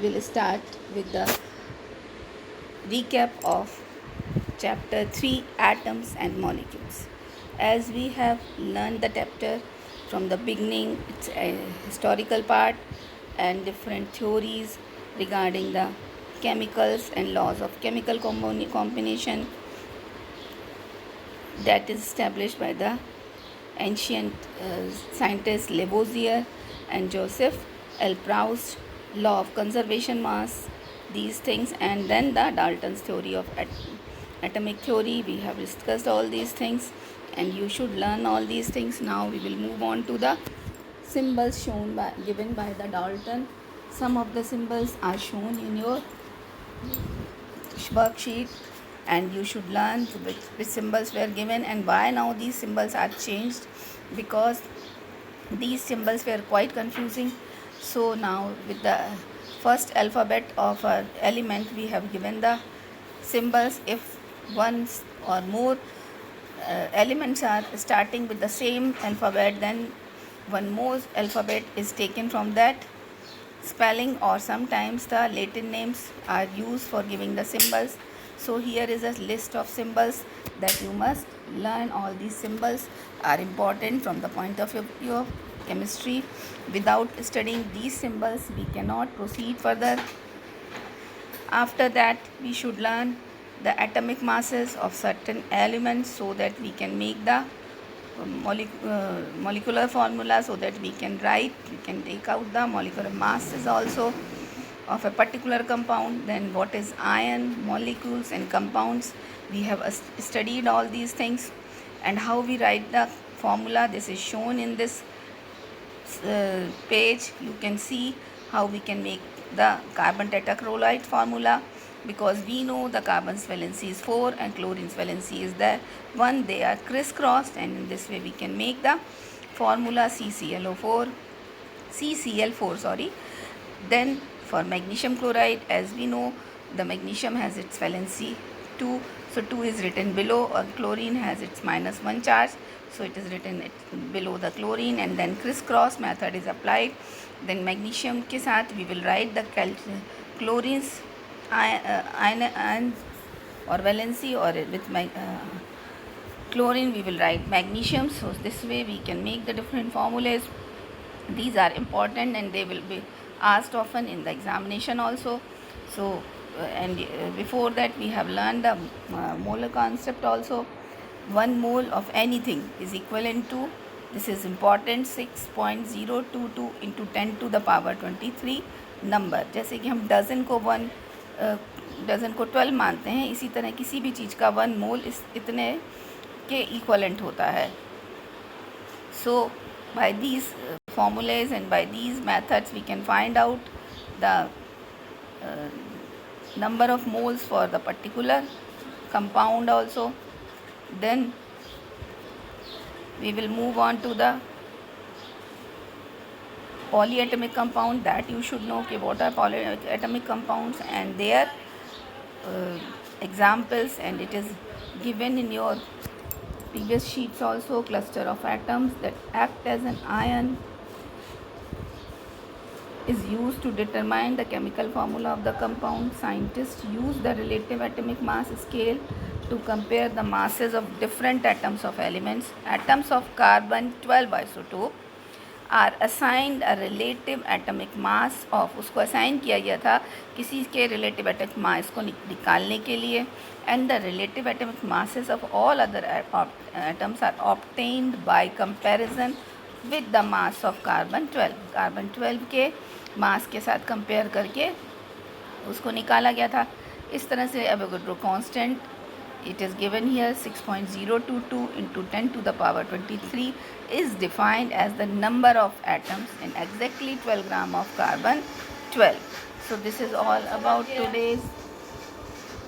We will start with the recap of chapter 3, atoms and molecules. As we have learned the chapter from the beginning, it's a historical part and different theories regarding the chemicals and laws of chemical combination that is established by the ancient scientists Lavoisier and Joseph L. Proust, law of conservation mass, these things, and then the Dalton's theory of atomic theory. We have discussed all these things, and you should learn all these things. Now we will move on to the symbols given by the Dalton. Some of the symbols are shown in your worksheet, and you should learn which symbols were given and why now these symbols are changed, because these symbols were quite confusing. So now with the first alphabet of our element, we have given the symbols. If one or more elements are starting with the same alphabet, then one more alphabet is taken from that spelling, or sometimes the Latin names are used for giving the symbols. So here is a list of symbols that you must learn. All these symbols are important from the point of view of chemistry. Without studying these symbols, we cannot proceed further. After that, we should learn the atomic masses of certain elements so that we can make the molecular formula, so that we can take out the molecular masses also of a particular compound. Then what is ion, molecules and compounds, we have studied all these things. And how we write the formula, this is shown in this page. You can see how we can make the carbon tetrachloride formula, because we know the carbon's valency is 4 and chlorine's valency is the 1. They are crisscrossed, and in this way we can make the formula CCl4. Then for magnesium chloride, as we know, the magnesium has its valency 2, so 2 is written below, or chlorine has its -1 charge, so it is written below the chlorine, and then crisscross method is applied. Then magnesium के साथ we will write the chlorine's ion or valency, or with chlorine we will write magnesium. So this way we can make the different formulas. These are important and they will be asked often in the examination also. So and before that we have learned the molar concept also. 1 mole of anything is equivalent to, this is important, 6.022 into 10 to the power 23 number. जैसे कि हम dozen को 12 मानते हैं, इसी तरह किसी भी चीज़ का 1 मोल इतने के इक्वलेंट होता है. So by these formulas and by these methods we can find out the number of moles for the particular compound also. Then we will move on to the polyatomic compound, that you should know what are polyatomic compounds and their examples, and it is given in your previous sheets also. Cluster of atoms that act as an ion is used to determine the chemical formula of the compound. Scientists use the relative atomic mass scale to compare the masses of different atoms of elements. Atoms of carbon 12 isotope are assigned a relative atomic mass of, उसको assign किया गया था किसी के relative atomic mass को निकालने के लिए, and the relative atomic masses of all other atoms are obtained by comparison with the mass of carbon 12. Carbon 12 के मास के साथ कंपेयर करके उसको निकाला गया था. इस तरह से Avogadro constant, it is given here 6.022 into 10 to the power 23 is defined as the number of atoms in exactly 12 gram of carbon 12. So this is all about today's